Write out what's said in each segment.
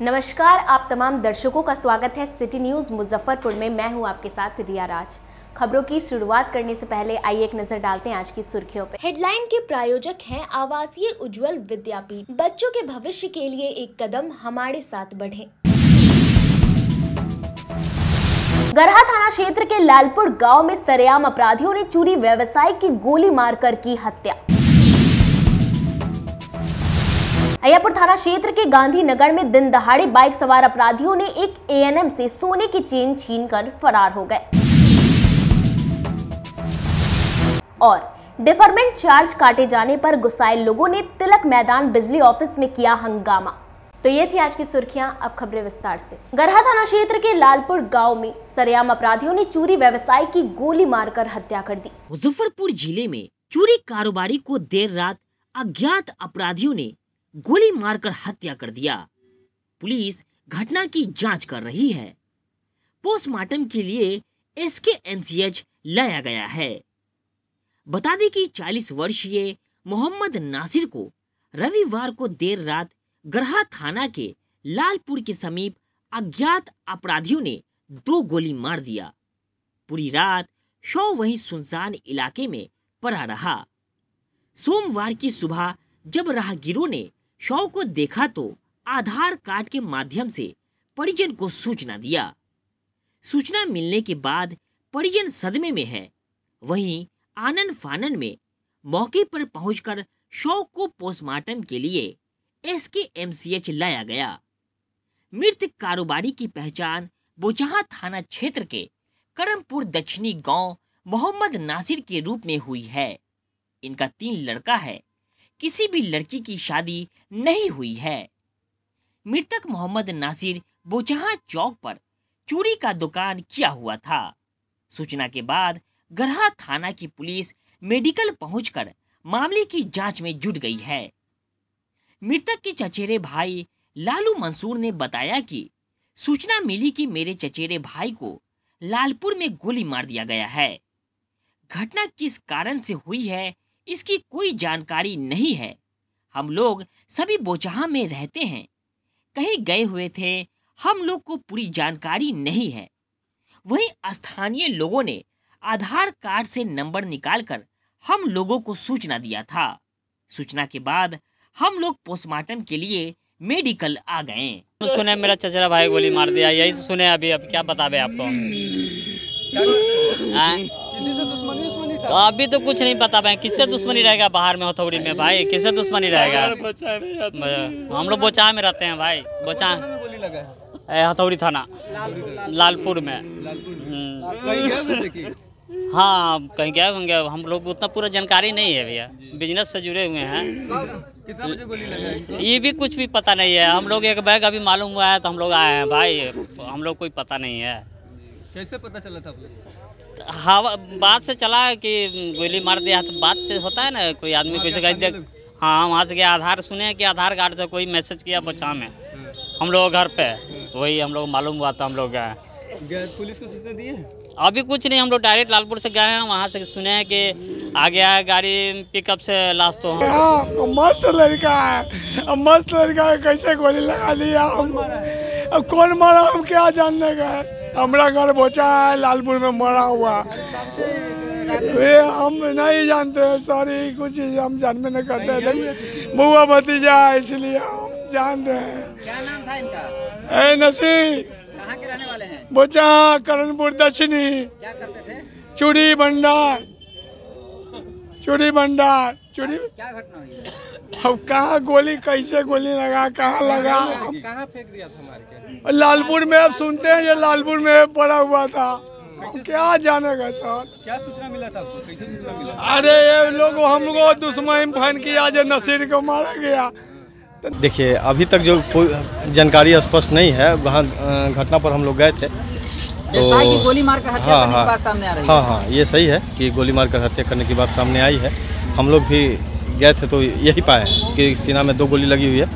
नमस्कार, आप तमाम दर्शकों का स्वागत है सिटी न्यूज मुजफ्फरपुर में। मैं हूं आपके साथ रिया राज। खबरों की शुरुआत करने से पहले आइए एक नजर डालते हैं आज की सुर्खियों पे। हेडलाइन के प्रायोजक हैं आवासीय उज्जवल विद्यापीठ। बच्चों के भविष्य के लिए एक कदम हमारे साथ बढ़ें। गरहा थाना क्षेत्र के लालपुर गांव में सरेआम अपराधियों ने चूरी व्यवसायी की गोली मारकर की हत्या। अय्यापुर थाना क्षेत्र के गांधी नगर में दिन दहाड़े बाइक सवार अपराधियों ने एक एएनएम से सोने की चेन छीनकर फरार हो गए। और डिफरमेंट चार्ज काटे जाने पर गुस्साए लोगों ने तिलक मैदान बिजली ऑफिस में किया हंगामा। तो ये थी आज की सुर्खियां, अब खबरें विस्तार से। गरहा थाना क्षेत्र के लालपुर गांव में सरेआम अपराधियों ने चूरी व्यवसायी की गोली मारकर हत्या कर दी। मुजफ्फरपुर जिले में चोरी कारोबारी को देर रात अज्ञात अपराधियों ने गोली मारकर हत्या कर दिया। पुलिस घटना की जांच कर रही है। पोस्टमार्टम के लिए एसकेएमसीएच लाया गया है। बता दें कि 40 वर्षीय मोहम्मद नासिर को रविवार को देर रात गरहा थाना के लालपुर के समीप अज्ञात अपराधियों ने 2 गोली मार दिया। पूरी रात शव वहीं सुनसान इलाके में पड़ा रहा। सोमवार की सुबह जब राहगीरों ने शव को देखा तो आधार कार्ड के माध्यम से परिजन को सूचना दिया। सूचना मिलने के बाद परिजन सदमे में है। वहीं आनन फानन में मौके पर पहुंचकर शव को पोस्टमार्टम के लिए एसकेएमसीएच लाया गया। मृत कारोबारी की पहचान बोचाहा थाना क्षेत्र के करमपुर दक्षिणी गांव मोहम्मद नासिर के रूप में हुई है। इनका 3 लड़का है। किसी भी लड़की की शादी नहीं हुई है। मृतक मोहम्मद नासिर बोचाहा चौक पर चोरी का दुकान किया हुआ था। सूचना के बाद गरहा थाना की पुलिस मेडिकल पहुंचकर मामले की जांच में जुट गई है। मृतक के चचेरे भाई लालू मंसूर ने बताया कि सूचना मिली कि मेरे चचेरे भाई को लालपुर में गोली मार दिया गया है। घटना किस कारण से हुई है इसकी कोई जानकारी नहीं है। हम लोग सभी बोचाहा में रहते हैं, कहीं गए हुए थे, हम लोग को पूरी जानकारी नहीं है। वहीं स्थानीय लोगों ने आधार कार्ड से नंबर निकालकर हम लोगों को सूचना दिया था। सूचना के बाद हम लोग पोस्टमार्टम के लिए मेडिकल आ गए। सुने मेरा चचेरा भाई गोली मार दिया, यही सुने अभी। अब क्या बतावे आपको। तो अभी तो कुछ नहीं पता भाई, किससे दुश्मनी रहेगा बाहर में हथौड़ी में भाई, किससे दुश्मनी रहेगा। हम लोग बोचाहा में रहते हैं भाई। बोचाहा हथौड़ी थाना लालपुर में। हाँ कहीं गए होंगे, हम लोग उतना पूरा जानकारी नहीं है भैया, बिजनेस से जुड़े हुए हैं। कितना बजे गोली लगा ये भी कुछ भी पता नहीं है। हम लोग एक बैग अभी मालूम हुआ है तो हम लोग आए हैं भाई। हम लोग कोई पता नहीं है। कैसे पता चला था? हवा बात से चला कि गोली मार दिया, तो बात से होता है ना, कोई आदमी कोई से देख। हाँ वहाँ से गया, आधार सुने कि आधार कार्ड से कोई मैसेज किया बोचाहा में हम लोग घर पे, तो वही हम लोग मालूम हुआ था। हम लोग गए, पुलिस को सूचना दी है? अभी कुछ नहीं, हम लोग डायरेक्ट लालपुर से गए हैं। वहाँ से सुने हैं कि आ गया है गाड़ी पिकअप से लाश। तो मस्त लड़का है, मस्त लड़का है, कैसे गोली लगा लिया हम, अब कौन मारा हम क्या जानने गए। हमारा घर बोचाहा है, लालपुर में मरा हुआ। ये हम नहीं जानते, सॉरी, कुछ हम जानते नहीं करते, लेकिन बुआ भतीजा है इसलिए हम जानते हैं। क्या नाम था इनका? नसीर। कहाँ के रहने वाले हैं? बोचाहा करमपुर दक्षिणी। क्या करते थे? चूड़ी भंडार। चूड़ी भंडार। चूड़ी। क्या घटना हुई है? अब कहाँ गोली, कैसे गोली लगा, कहाँ लगा, कहाँ फेंक दिया था मार के? लालपुर में। अब सुनते हैं ये लालपुर में पड़ा हुआ था, क्या जानेगा सर। क्या सूचना मिला था आपको? कैसे सूचना मिला? अरे ये लोग हम लोग दुश्मन फाइन किया जो नसीर को मारा गया। देखिए अभी तक जो जानकारी स्पष्ट नहीं है। वहाँ घटना पर हम लोग गए थे तो की गोली मारकर हत्या करने की बात सामने आ रही है। हाँ ये सही है कि गोली मारकर हत्या करने की बात सामने आई है। हम लोग भी गए थे तो यही पाए कि सीना में 2 गोली लगी हुई है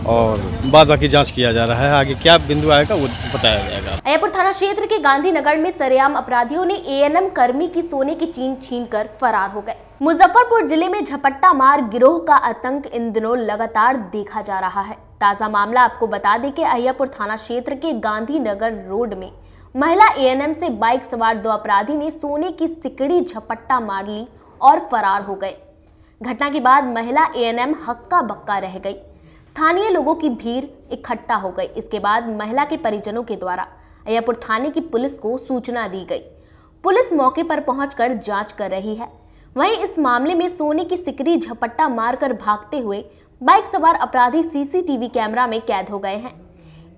और बाद बाकी जांच किया जा रहा है। आगे क्या बिंदु आएगा वो बताया जाएगा। अय्यापुर थाना क्षेत्र के गांधी नगर में सरेआम अपराधियों ने एएनएम कर्मी की सोने की चेन छीनकर फरार हो गए। मुजफ्फरपुर जिले में झपट्टा मार गिरोह का आतंक इन दिनों लगातार देखा जा रहा है। ताजा मामला आपको बता दें कि अहियापुर थाना क्षेत्र के गांधीनगर रोड में महिला एएनएम से बाइक सवार 2 अपराधी ने सोने की सिकड़ी झपट्टा मार ली और फरार हो गए। घटना के बाद महिला एएनएम हक्का बक्का रह गई। स्थानीय लोगों की भीड़ इकट्ठा हो गई। इसके बाद महिला के परिजनों के द्वारा अहियापुर थाने की पुलिस को सूचना दी गई। पुलिस मौके पर पहुंचकर जांच कर रही है। वहीं इस मामले में सोने की सिकड़ी झपट्टा मारकर भागते हुए बाइक सवार अपराधी सीसीटीवी कैमरा में कैद हो गए हैं।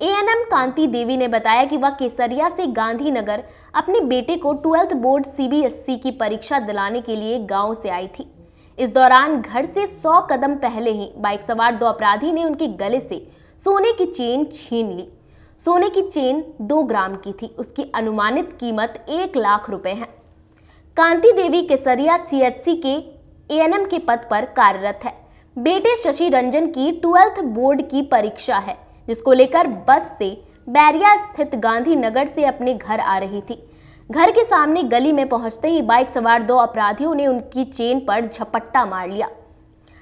एएनएम कांति देवी ने बताया कि वह केसरिया से गांधीनगर अपने बेटे को 12th बोर्ड सीबीएसई की परीक्षा दिलाने के लिए गांव से आई थी। इस दौरान घर से 100 कदम पहले ही बाइक सवार 2 अपराधी ने उनके गले से सोने की चेन छीन ली। सोने की चेन 2 ग्राम की थी। उसकी अनुमानित कीमत 1 लाख रुपए है। कांति देवी केसरिया सीएचसी के एएनएम के पद पर कार्यरत है। बेटे शशि रंजन की 12th बोर्ड की परीक्षा है, जिसको लेकर बस से बैरिया स्थित गांधीनगर से अपने घर आ रही थी। घर के सामने गली में पहुंचते ही बाइक सवार 2 अपराधियों ने उनकी चेन पर झपट्टा मार लिया।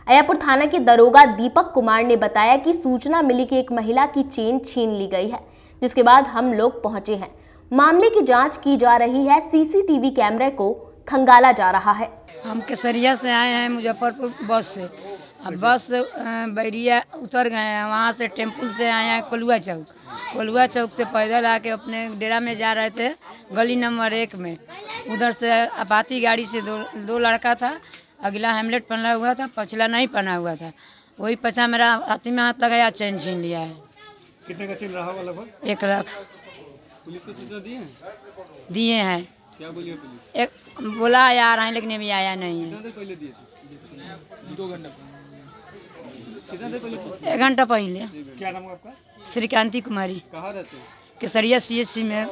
अहियापुर थाना के दरोगा दीपक कुमार ने बताया कि सूचना मिली कि एक महिला की चेन छीन ली गई है, जिसके बाद हम लोग पहुंचे हैं। मामले की जांच की जा रही है। सीसीटीवी कैमरे को खंगाला जा रहा है। हम केसरिया से आए हैं मुजफ्फरपुर बस से। अब बस बैरिया उतर गए हैं। वहाँ से टेम्पल से आए हैं कोलुआ चौक। कोलुआ चौक से पैदल आके अपने डेरा में जा रहे थे, गली नंबर 1 में। उधर से अपाची गाड़ी से दो लड़का था। अगला हेमलेट पहना हुआ था, पछला नहीं पहना हुआ था। वही पछा मेरा हाथी में हाथ लगाया, चैन छीन लिया है। कितने का चेन रहा होगा लगभग? 1 लाख। पुलिस को सूचना दिए हैं। क्या बोलिए पुलिस? एक बोला आ रहा है, लेकिन अभी आया नहीं है। कितना देर पहले दिए थे? 2 घंटा कितना देर पहले? 1 घंटा पहले। क्या नाम है आपका? श्रीकांति कुमारी। कहाँ रहते हैं? केसरिया सीएचसी में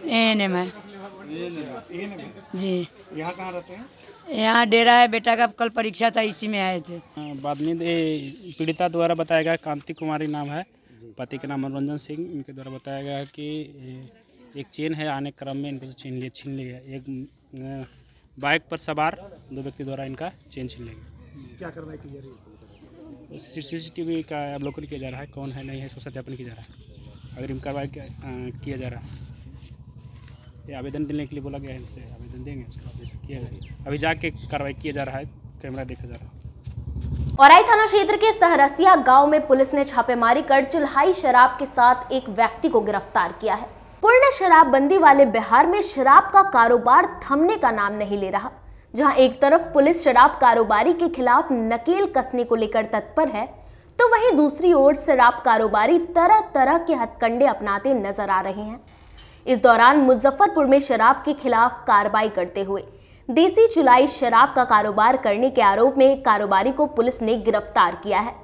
एएनएम है जी। यहाँ कहाँ रहते हैं? यहाँ डेरा है, बेटा का कल परीक्षा था, इसी में आए थे। बाद में पीड़िता द्वारा बताया गया, कांति कुमारी नाम है, पति का नाम मनोरंजन सिंह। इनके द्वारा बताया गया कि एक चेन है, आने क्रम में इनको छीन लिया। एक बाइक पर सवार 2 व्यक्ति द्वारा इनका चेन छीन लिया। क्या कार्रवाई की जा रही है? सीसीटीवी का अवलोकन किया जा रहा है, कौन है नहीं है इसका सत्यापन किया जा रहा है। अगर इनका कार्रवाई किया जा रहा है, ये आवेदन देने के लिए बोला गया है, इनसे आवेदन देंगे, उसके बाद जैसे किया जाएगा। अभी जाके कार्रवाई किया जा रहा है, कैमरा देखा जा रहा है। औराई थाना क्षेत्र के सहरसिया गांव में पुलिस ने छापेमारी कर चुल्हाई शराब के साथ एक व्यक्ति को गिरफ्तार किया है। पूर्ण शराबबंदी वाले बिहार में शराब का कारोबार थमने का नाम नहीं ले रहा। जहां एक तरफ पुलिस शराब कारोबारी के खिलाफ नकेल कसने को लेकर तत्पर है, तो वहीं दूसरी ओर शराब कारोबारी तरह तरह के हथकंडे अपनाते नजर आ रहे हैं। इस दौरान मुजफ्फरपुर में शराब के खिलाफ कार्रवाई करते हुए देसी चुलाई शराब का कारोबार करने के आरोप में एक कारोबारी को पुलिस ने गिरफ्तार किया है।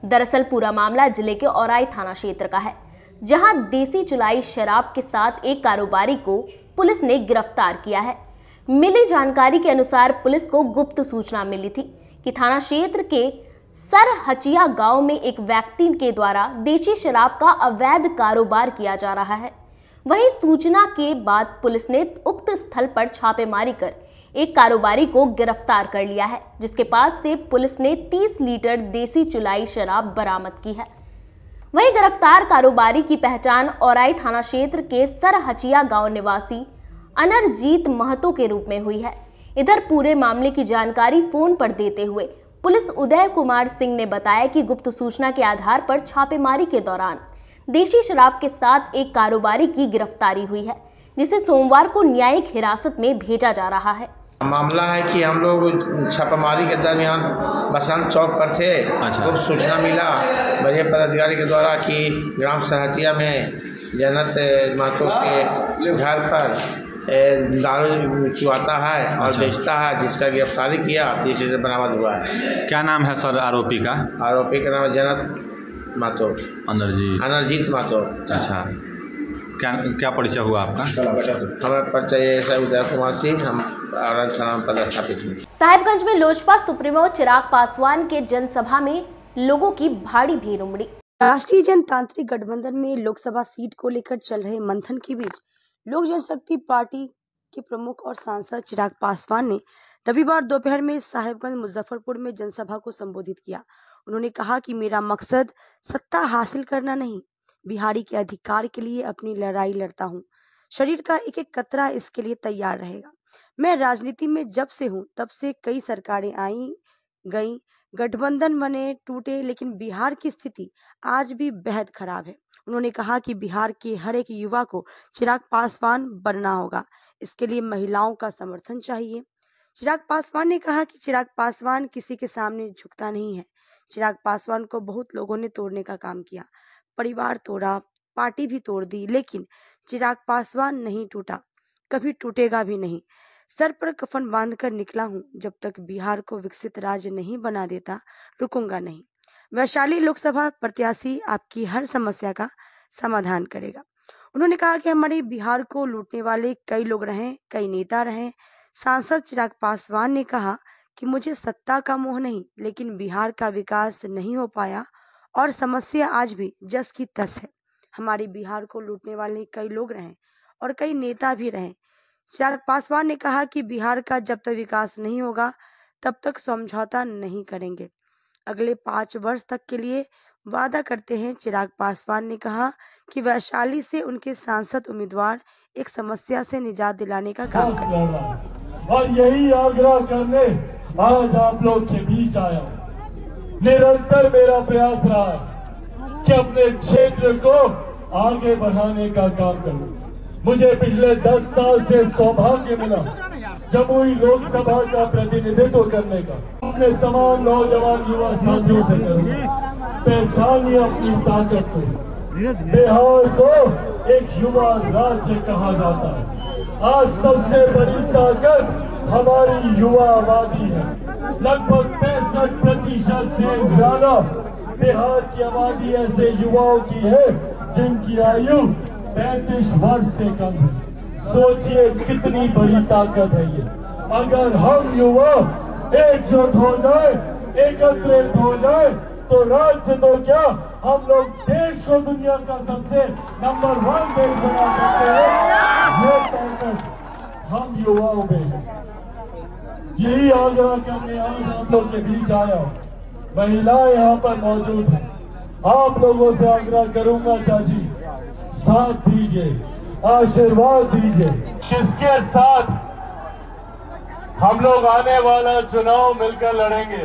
दरअसल पूरा मामला जिले के औराई थाना क्षेत्र का है, जहां देसी चुलाई शराब के साथ एक कारोबारी को पुलिस ने गिरफ्तार किया है। मिली जानकारी के अनुसार पुलिस को गुप्त सूचना मिली थी कि थाना क्षेत्र के सरहचिया गांव में एक व्यक्ति के द्वारा देसी शराब का अवैध कारोबार किया जा रहा है। वहीं सूचना के बाद पुलिस ने उक्त स्थल पर छापेमारी कर एक कारोबारी को गिरफ्तार कर लिया है, जिसके पास से पुलिस ने 30 लीटर देसी चुलाई शराब बरामद की है। वहीं गिरफ्तार कारोबारी की पहचान औराई थाना क्षेत्र के सरहचिया गांव निवासी अनरजीत महतो के रूप में हुई है। इधर पूरे मामले की जानकारी फोन पर देते हुए पुलिस उदय कुमार सिंह ने बताया कि गुप्त सूचना के आधार पर छापेमारी के दौरान देशी शराब के साथ एक कारोबारी की गिरफ्तारी हुई है, जिसे सोमवार को न्यायिक हिरासत में भेजा जा रहा है। मामला है कि हम लोग छापेमारी के दरमियान बसंत चौक पर थे। गुप्त सूचना मिला वरीय पदाधिकारी के द्वारा कि ग्राम सरहचिया में जन्नत महतो के घर पर दारू चुआता है और बेचता है, जिसका गिरफ्तारी किया, 30 लीटर बरामद हुआ है। क्या नाम है सर आरोपी का? आरोपी का नाम है जन्नत महतो, अनरजीत महतो। अच्छा, क्या परिचय हुआ आपका? हमारा परिचय उदय कुमार सिंह, हम पदस्थापित हैं। साहिबगंज में लोजपा सुप्रीमो चिराग पासवान के जनसभा में लोगों की भारी भीड़ उमड़ी। राष्ट्रीय जनतांत्रिक गठबंधन में लोकसभा सीट को लेकर चल रहे मंथन के बीच लोक जनशक्ति पार्टी के प्रमुख और सांसद चिराग पासवान ने रविवार दोपहर में साहेबगंज मुजफ्फरपुर में जनसभा को संबोधित किया। उन्होंने कहा कि मेरा मकसद सत्ता हासिल करना नहीं, बिहारी के अधिकार के लिए अपनी लड़ाई लड़ता हूँ। शरीर का एक एक कतरा इसके लिए तैयार रहेगा। मैं राजनीति में जब से हूँ तब से कई सरकारें आई गई, गठबंधन बने टूटे, लेकिन बिहार की स्थिति आज भी बेहद खराब है। उन्होंने कहा कि बिहार के हर एक युवा को चिराग पासवान बनना होगा, इसके लिए महिलाओं का समर्थन चाहिए। चिराग पासवान ने कहा कि चिराग पासवान किसी के सामने झुकता नहीं है। चिराग पासवान को बहुत लोगों ने तोड़ने का काम किया, परिवार तोड़ा, पार्टी भी तोड़ दी, लेकिन चिराग पासवान नहीं टूटा, कभी टूटेगा भी नहीं। सर पर कफन बांधकर निकला हूँ, जब तक बिहार को विकसित राज्य नहीं बना देता रुकूंगा नहीं। वैशाली लोकसभा प्रत्याशी आपकी हर समस्या का समाधान करेगा। उन्होंने कहा कि हमारे बिहार को लूटने वाले कई लोग रहे, कई नेता रहे। सांसद चिराग पासवान ने कहा कि मुझे सत्ता का मोह नहीं, लेकिन बिहार का विकास नहीं हो पाया और समस्या आज भी जस की तस है। हमारे बिहार को लूटने वाले कई लोग रहे और कई नेता भी रहे। चिराग पासवान ने कहा कि बिहार का जब तक विकास नहीं होगा तब तक समझौता नहीं करेंगे। अगले 5 वर्ष तक के लिए वादा करते हैं। चिराग पासवान ने कहा कि वैशाली से उनके सांसद उम्मीदवार एक समस्या से निजात दिलाने का काम करें और यही आग्रह करने आज आप लोग के बीच आया। निरंतर मेरा प्रयास रहा कि अपने क्षेत्र को आगे बढ़ाने का काम करूं। मुझे पिछले 10 साल से सौभाग्य मिला जमुई लोकसभा का प्रतिनिधित्व करने का। अपने तमाम नौजवान युवा साथियों से करूंगा, पहचानिए अपनी ताकत को। बिहार को एक युवा राज्य कहा जाता है। आज सबसे बड़ी ताकत हमारी युवा आबादी है। लगभग 65% से ज्यादा बिहार की आबादी ऐसे युवाओं की है जिनकी आयु 35 वर्ष से कम है। सोचिए कितनी बड़ी ताकत है ये। अगर हम युवा एकजुट हो जाए, एकत्रित हो जाए, तो राज्य तो क्या, हम लोग देश को दुनिया का सबसे नंबर 1 देश बना सकते हैं। ये ताकत हम युवाओं में है। यही आग्रह करने आज आप लोग के बीच आया। महिलाएं यहाँ पर मौजूद हैं। आप लोगों से आग्रह करूंगा, चाची साथ दीजिए, आशीर्वाद दीजिए। किसके साथ हम लोग आने वाला चुनाव मिलकर लड़ेंगे।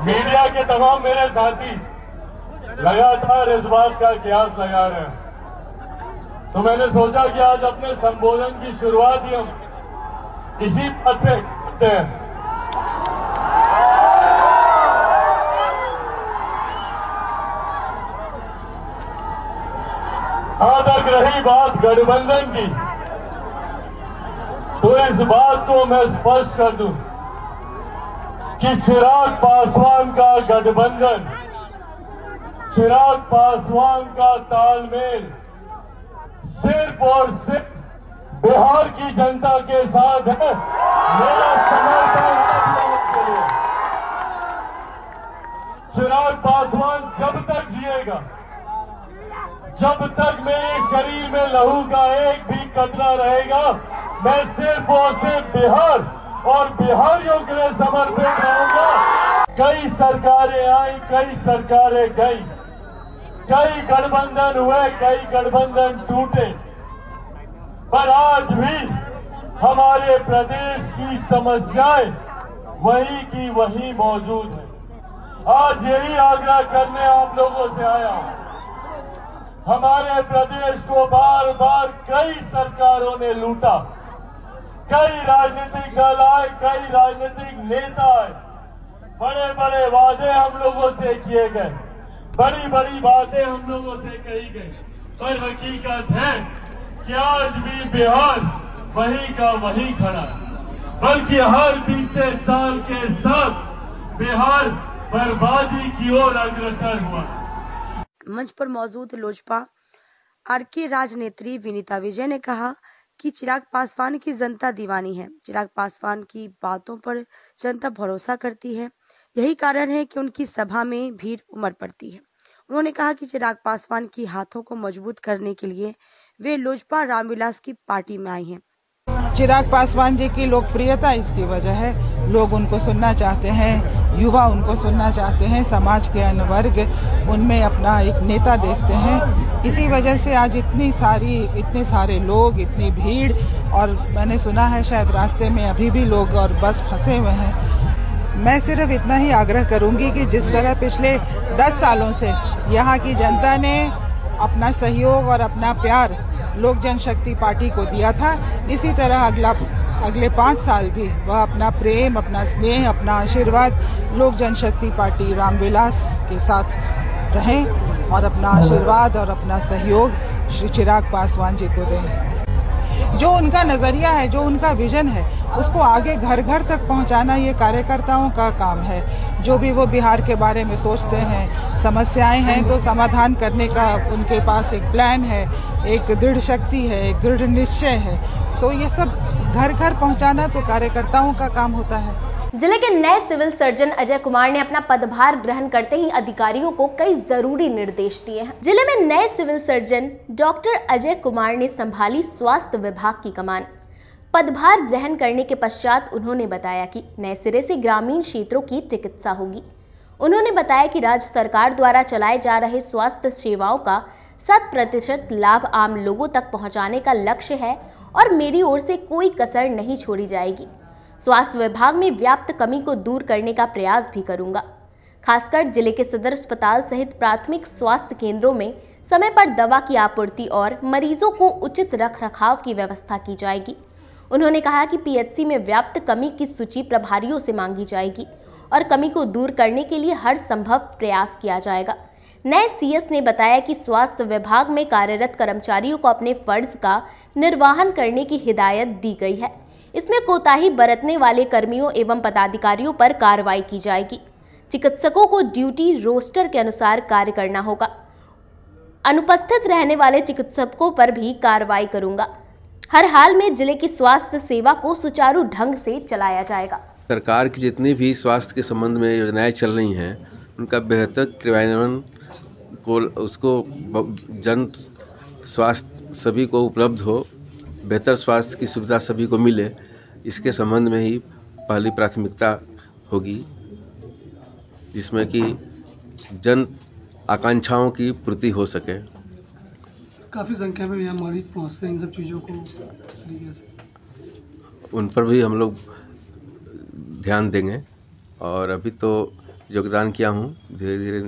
मीडिया के तमाम मेरे साथी लगातार इस बात का कयास लगा रहे हैं, तो मैंने सोचा कि आज अपने संबोधन की शुरुआत ही हम इसी बात से करते हैं। आज तक रही बात गठबंधन की, तो इस बात को मैं स्पष्ट कर दूं कि चिराग पासवान का गठबंधन, चिराग पासवान का तालमेल सिर्फ और सिर्फ बिहार की जनता के साथ है। मेरा समर्थन आप लोगों के लिए। चिराग पासवान जब तक जिएगा, जब तक मेरे शरीर में लहू का एक भी कतरा रहेगा, मैं सिर्फ और सिर्फ बिहार और बिहारियों के लिए समर्पित रहूंगा। कई सरकारें आई, कई सरकारें गई, कई गठबंधन हुए, कई गठबंधन टूटे, पर आज भी हमारे प्रदेश की समस्याएं वही की वही मौजूद है। आज यही आग्रह करने आप लोगों से आया हूं। हमारे प्रदेश को बार बार कई सरकारों ने लूटा, कई राजनीतिक दल आए, कई राजनीतिक नेता आए, बड़े बड़े वादे हम लोगों से किए गए, बड़ी बड़ी बातें हम लोगों से कही गई, पर हकीकत है कि आज भी बिहार वही का वही खड़ा है। बल्कि हर बीते साल के साथ बिहार बर्बादी की ओर अग्रसर हुआ। मंच पर मौजूद लोजपा आरके राजनेत्री विनीता विजय ने कहा कि चिराग पासवान की जनता दीवानी है। चिराग पासवान की बातों पर जनता भरोसा करती है, यही कारण है कि उनकी सभा में भीड़ उमड़ पड़ती है। उन्होंने कहा कि चिराग पासवान की हाथों को मजबूत करने के लिए वे लोजपा रामविलास की पार्टी में आई हैं। चिराग पासवान जी की लोकप्रियता इसकी वजह है, लोग उनको सुनना चाहते हैं, युवा उनको सुनना चाहते हैं, समाज के अन्य वर्ग उनमें अपना एक नेता देखते हैं। इसी वजह से आज इतने सारे लोग, इतनी भीड़, और मैंने सुना है शायद रास्ते में अभी भी लोग और बस फंसे हुए हैं। मैं सिर्फ इतना ही आग्रह करूंगी कि जिस तरह पिछले 10 सालों से यहाँ की जनता ने अपना सहयोग और अपना प्यार लोक जनशक्ति पार्टी को दिया था, इसी तरह अगले 5 साल भी वह अपना प्रेम, अपना स्नेह, अपना आशीर्वाद लोक जनशक्ति पार्टी रामविलास के साथ रहें और अपना आशीर्वाद और अपना सहयोग श्री चिराग पासवान जी को दें। जो उनका नजरिया है, जो उनका विजन है, उसको आगे घर घर तक पहुंचाना ये कार्यकर्ताओं का काम है। जो भी वो बिहार के बारे में सोचते हैं, समस्याएं हैं तो समाधान करने का उनके पास एक प्लान है, एक दृढ़ शक्ति है, एक दृढ़ निश्चय है, तो ये सब घर घर पहुंचाना तो कार्यकर्ताओं का काम होता है। जिले के नए सिविल सर्जन अजय कुमार ने अपना पदभार ग्रहण करते ही अधिकारियों को कई जरूरी निर्देश दिए हैं। जिले में नए civil surgeon doctor Ajay Kumar ने संभाली स्वास्थ्य विभाग की कमान। पदभार ग्रहण करने के पश्चात उन्होंने बताया कि नए सिरे से ग्रामीण क्षेत्रों की चिकित्सा होगी। उन्होंने बताया कि राज्य सरकार द्वारा चलाए जा रहे स्वास्थ्य सेवाओं का 100% लाभ आम लोगों तक पहुंचाने का लक्ष्य है और मेरी ओर से कोई कसर नहीं छोड़ी जाएगी। स्वास्थ्य विभाग में व्याप्त कमी को दूर करने का प्रयास भी करूंगा। खासकर जिले के सदर अस्पताल सहित प्राथमिक स्वास्थ्य केंद्रों में समय पर दवा की आपूर्ति और मरीजों को उचित रखरखाव की व्यवस्था की जाएगी। उन्होंने कहा कि पीएचसी में व्याप्त कमी की सूची प्रभारियों से मांगी जाएगी और कमी को दूर करने के लिए हर संभव प्रयास किया जाएगा। नए सीएस ने बताया कि स्वास्थ्य विभाग में कार्यरत कर्मचारियों को अपने फर्ज का निर्वहन करने की हिदायत दी गई है। इसमें कोताही बरतने वाले कर्मियों एवं पदाधिकारियों पर कार्रवाई की जाएगी। चिकित्सकों को ड्यूटी रोस्टर के अनुसार कार्य करना होगा। अनुपस्थित रहने वाले चिकित्सकों पर भी कार्रवाई करूंगा। हर हाल में जिले की स्वास्थ्य सेवा को सुचारू ढंग से चलाया जाएगा। सरकार की जितनी भी स्वास्थ्य के संबंध में योजनाएं चल रही हैं, उनका बेहतर क्रियान्वयन को उसको जन स्वास्थ्य सभी को उपलब्ध हो, बेहतर स्वास्थ्य की सुविधा सभी को मिले, इसके संबंध में ही पहली प्राथमिकता होगी, जिसमें कि जन आकांक्षाओं की पूर्ति हो सके। काफ़ी संख्या में यहाँ मरीज पहुँचते हैं, इन सब चीज़ों को तरीके से उन पर भी हम लोग ध्यान देंगे और अभी तो योगदान किया हूँ, धीरे धीरे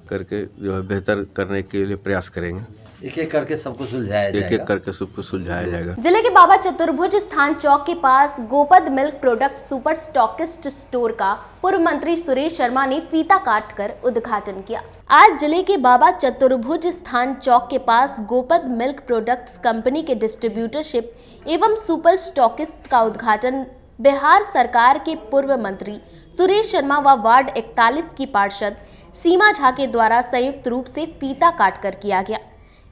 करके जो है बेहतर करने के लिए प्रयास करेंगे। एक एक करके सबको सुलझाया जाएगा। एक एक करके सबको सुलझाया जाएगा। जिले के बाबा चतुर्भुज स्थान चौक के पास Gopad milk product super stockist store का पूर्व मंत्री सुरेश शर्मा ने फीता काटकर उद्घाटन किया। आज जिले के बाबा चतुर्भुज स्थान चौक के पास गोपद मिल्क प्रोडक्ट्स कंपनी के डिस्ट्रीब्यूटरशिप एवं सुपर स्टॉकिस्ट का उद्घाटन बिहार सरकार के पूर्व मंत्री सुरेश शर्मा व वार्ड 41 की पार्षद सीमा झा के द्वारा संयुक्त रूप से फीता काटकर किया गया।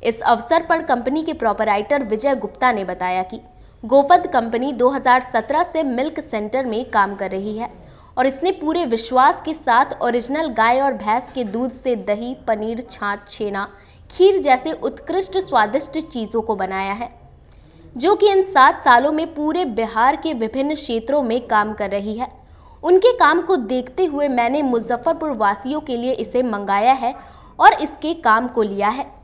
इस अवसर पर कंपनी के प्रोपराइटर विजय गुप्ता ने बताया कि गोपद कंपनी 2017 से मिल्क सेंटर में काम कर रही है और इसने पूरे विश्वास के साथ ओरिजिनल गाय और भैंस के दूध से दही, पनीर, छाछ, छेना, खीर जैसे उत्कृष्ट स्वादिष्ट चीज़ों को बनाया है, जो कि इन 7 सालों में पूरे बिहार के विभिन्न क्षेत्रों में काम कर रही है। उनके काम को देखते हुए मैंने मुजफ्फरपुर वासियों के लिए इसे मंगाया है और इसके काम को लिया है।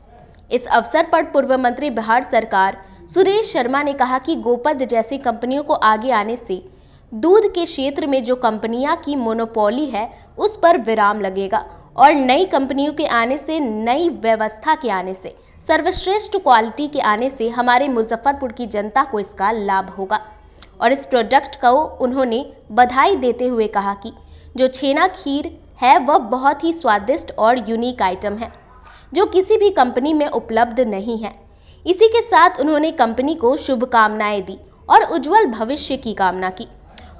इस अवसर पर पूर्व मंत्री बिहार सरकार सुरेश शर्मा ने कहा कि गोपद जैसी कंपनियों को आगे आने से दूध के क्षेत्र में जो कंपनियां की मोनोपोली है उस पर विराम लगेगा और नई कंपनियों के आने से, नई व्यवस्था के आने से, सर्वश्रेष्ठ क्वालिटी के आने से हमारे मुजफ्फरपुर की जनता को इसका लाभ होगा। और इस प्रोडक्ट को उन्होंने बधाई देते हुए कहा कि जो छेना खीर है वह बहुत ही स्वादिष्ट और यूनिक आइटम है जो किसी भी कंपनी में उपलब्ध नहीं है। इसी के साथ उन्होंने कंपनी को शुभकामनाएं दी और उज्जवल भविष्य की कामना की।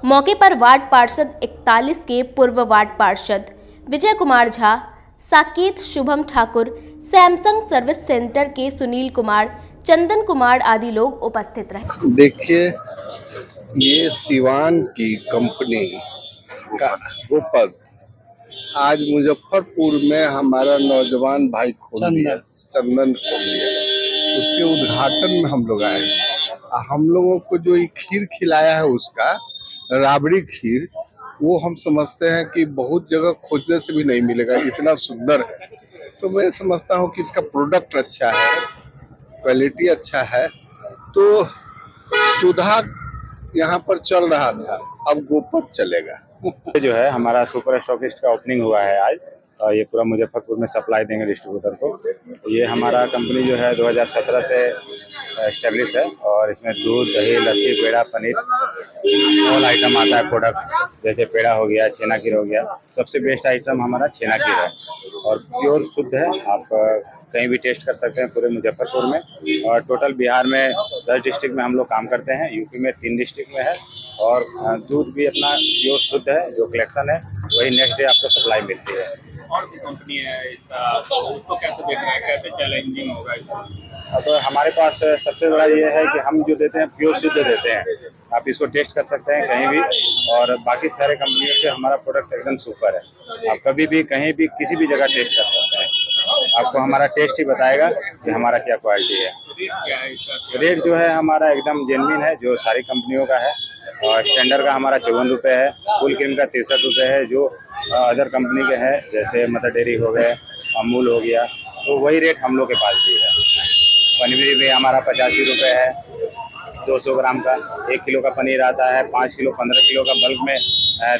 मौके पर वार्ड पार्षद 41 के पूर्व वार्ड पार्षद Vijay Kumar Jha, Saket Shubham Thakur, Samsung service centre के सुनील कुमार, चंदन कुमार आदि लोग उपस्थित रहे। देखिए, ये सिवान की कंपनी का गोपद आज मुजफ्फरपुर में हमारा नौजवान भाई खोल दिया, चंदन खोल दिया, उसके उद्घाटन में हम लोग आए हम लोगों को जो ये खीर खिलाया है उसका राबड़ी खीर, वो हम समझते हैं कि बहुत जगह खोजने से भी नहीं मिलेगा, इतना सुंदर है। तो मैं समझता हूँ कि इसका प्रोडक्ट अच्छा है, क्वालिटी अच्छा है। तो सुधा यहाँ पर चल रहा था, अब गोपद चलेगा। जो है हमारा सुपर स्टॉकिस्ट का ओपनिंग हुआ है आज, और ये पूरा मुजफ्फरपुर में सप्लाई देंगे डिस्ट्रीब्यूटर को। ये हमारा कंपनी जो है 2017 से एस्टेब्लिश है, और इसमें दूध, दही, लस्सी, पेड़ा, पनीर ऑल आइटम आता है प्रोडक्ट। जैसे पेड़ा हो गया, छेना खीर हो गया। सबसे बेस्ट आइटम हमारा छेना खीर है और प्योर शुद्ध है। आप कहीं भी टेस्ट कर सकते हैं पूरे मुजफ्फरपुर में। और टोटल बिहार में 10 डिस्ट्रिक्ट में हम लोग काम करते हैं, यूपी में 3 डिस्ट्रिक्ट में है। और दूध भी अपना प्योर शुद्ध है, जो कलेक्शन है वही नेक्स्ट डे आपको सप्लाई मिलती है। और भी कंपनी है इसका, तो उसको कैसे देख रहे हैं, कैसे चैलेंजिंग होगा इसका? अब हमारे पास सबसे बड़ा ये है कि हम जो देते हैं प्योर शुद्ध देते हैं। आप इसको टेस्ट कर सकते हैं कहीं भी, और बाकी सारे कंपनियों से हमारा प्रोडक्ट एकदम सुपर है। आप कभी भी कहीं भी किसी भी जगह टेस्ट कर सकते हैं, आपको हमारा टेस्ट ही बताएगा कि हमारा क्या क्वालिटी है। रेट जो है हमारा एकदम जेन्युइन है, जो सारी कंपनियों का है। और स्टैंडर्ड का हमारा 54 रुपये है, फुल क्रीम का 63 रुपये है, जो अदर कंपनी के हैं जैसे मदर डेयरी हो गए, अमूल हो गया, तो वही रेट हम लोग के पास भी है। पनीर भी हमारा 85 रुपये है 200 ग्राम का। 1 किलो का पनीर आता है, 5 किलो 15 किलो का बल्क में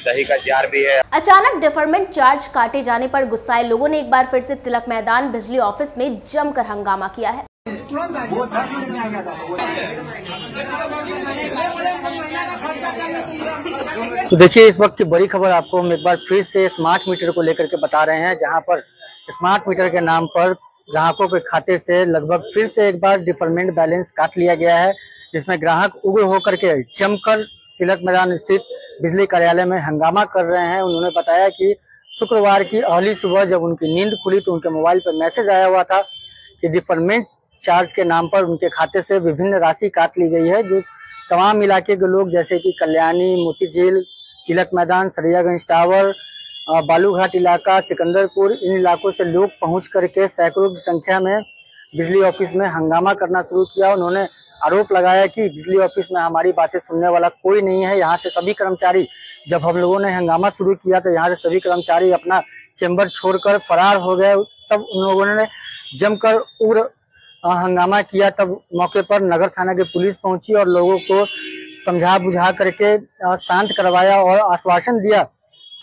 दही का जार भी है। अचानक डिफरमेंट चार्ज काटे जाने पर गुस्साए लोगों ने एक बार फिर से तिलक मैदान बिजली ऑफिस में जमकर हंगामा किया है। तो देखिए, इस वक्त की बड़ी खबर आपको हम एक बार फिर से स्मार्ट मीटर को लेकर के बता रहे हैं, जहां पर स्मार्ट मीटर के नाम पर ग्राहकों के खाते से लगभग फिर से एक बार डिफरमेंट बैलेंस काट लिया गया है, जिसमें ग्राहक उग्र होकर के जमकर तिलक मैदान स्थित बिजली कार्यालय में हंगामा कर रहे हैं। उन्होंने बताया कि शुक्रवार की अर्ली सुबह जब उनकी नींद खुली तो उनके मोबाइल पर मैसेज आया हुआ था कि डिफरमेंट चार्ज के नाम पर उनके खाते से विभिन्न राशि काट ली गई है, जो तमाम इलाके के लोग जैसे कि कल्याणी, मोतीझील, तिलक मैदान, सरियागंज टावर, बालूघाट इलाका, सिकंदरपुर, इन इलाकों से लोग पहुंच करके सैकड़ों की संख्या में बिजली ऑफिस में हंगामा करना शुरू किया। उन्होंने आरोप लगाया कि बिजली ऑफिस में हमारी बातें सुनने वाला कोई नहीं है। यहाँ से सभी कर्मचारी, जब हम लोगों ने हंगामा शुरू किया तो यहाँ से सभी कर्मचारी अपना चेंबर छोड़कर फरार हो गए। तब उन लोगों ने जमकर उग्र हंगामा किया। तब मौके पर नगर थाना की पुलिस पहुंची और लोगों को समझा बुझा करके शांत करवाया और आश्वासन दिया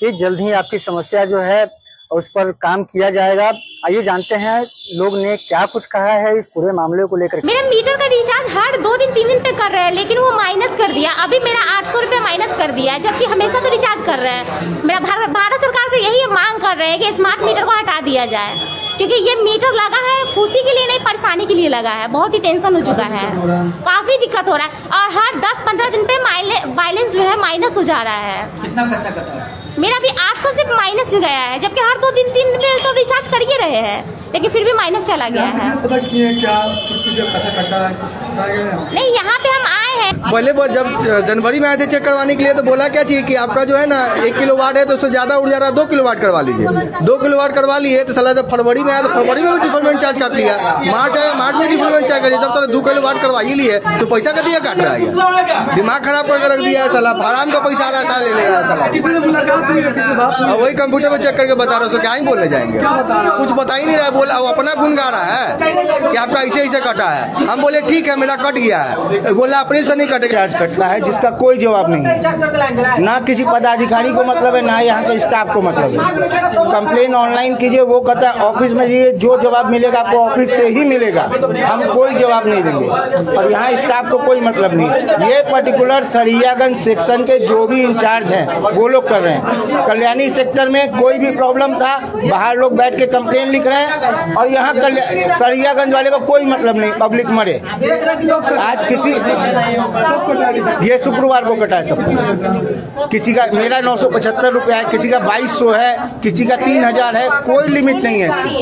कि जल्द ही आपकी समस्या जो है उस पर काम किया जाएगा। आइए जानते हैं लोग ने क्या कुछ कहा है इस पूरे मामले को लेकर। मेरा मीटर का रिचार्ज हर 2 दिन 3 दिन पे कर रहे हैं, लेकिन वो माइनस कर दिया। अभी मेरा 800 रुपये माइनस कर दिया है, जबकि हमेशा तो रिचार्ज कर रहे हैं। मेरा भारत सरकार से यही मांग कर रहे हैं कि स्मार्ट मीटर को हटा दिया जाए, क्योंकि ये मीटर लगा है खुशी के लिए नहीं, परेशानी के लिए लगा है। बहुत ही टेंशन हो चुका है, काफी दिक्कत हो रहा है और हर 10-15 दिन पे बैलेंस जो है माइनस हो जा रहा है। कितना पैसा कटा है? मेरा भी 800 से माइनस गया है, जबकि हर 2 दिन 3 दिन तो रिचार्ज कर ही रहे हैं, लेकिन फिर भी माइनस चला गया है। पता किए क्या किस चीज़ का पैसा कटा है, नहीं, यहाँ पे हम आए हैं। पहले जब जनवरी में आए थे चेक करवाने के लिए तो बोला क्या चाहिए कि आपका जो है ना 1 किलोवाट है तो उससे ज़्यादा उड़ जा रहा है, 2 किलोवाट करवा लीजिए। 2 किलोवाट करवा लिए तो साला जब फरवरी में आया तो फरवरी में भी डिफरमेंट चार्ज काट लिया। मार्च आया, मार्च में डिफरमेंट चार्ज करिए, जब साला 2 किलोवाट करवा ही लिए तो पैसा का दिया काट रहा है। दिमाग खराब करके रख दिया है साला, हराम का पैसा आ रहा है साला, ले ले रहा है साला। वही कंप्यूटर में चेक करके बता रहा हूँ, क्या ही बोलने जाएंगे, कुछ बता ही नहीं रहा है। बोला वो अपना गुन गा रहा है कि आपका ऐसे ऐसे कटा है। हम बोले ठीक है मेरा कट गया है, बोला अप्रैल से नहीं कटेगा। चार्ज कटता है जिसका कोई जवाब नहीं है, ना किसी पदाधिकारी को मतलब है, ना यहाँ के स्टाफ को मतलब है। कंप्लेन ऑनलाइन कीजिए, वो कहता है ऑफिस में जाइए, जो जवाब मिलेगा आपको ऑफिस से ही मिलेगा, हम कोई जवाब नहीं देंगे। और यहाँ स्टाफ को कोई मतलब नहीं। ये पर्टिकुलर सरियागंज सेक्शन के जो भी इंचार्ज हैं वो लोग कर रहे हैं। कल्याणी सेक्टर में कोई भी प्रॉब्लम था, बाहर लोग बैठ के कंप्लेन लिख रहे हैं, और यहाँ सरियागंज वाले को कोई मतलब नहीं, पब्लिक मरे। आज किसी ये शुक्रवार को कटा है सबका, किसी का मेरा 975 रुपया है, किसी का 2200 है, किसी का 3000 है, कोई लिमिट नहीं है इसकी।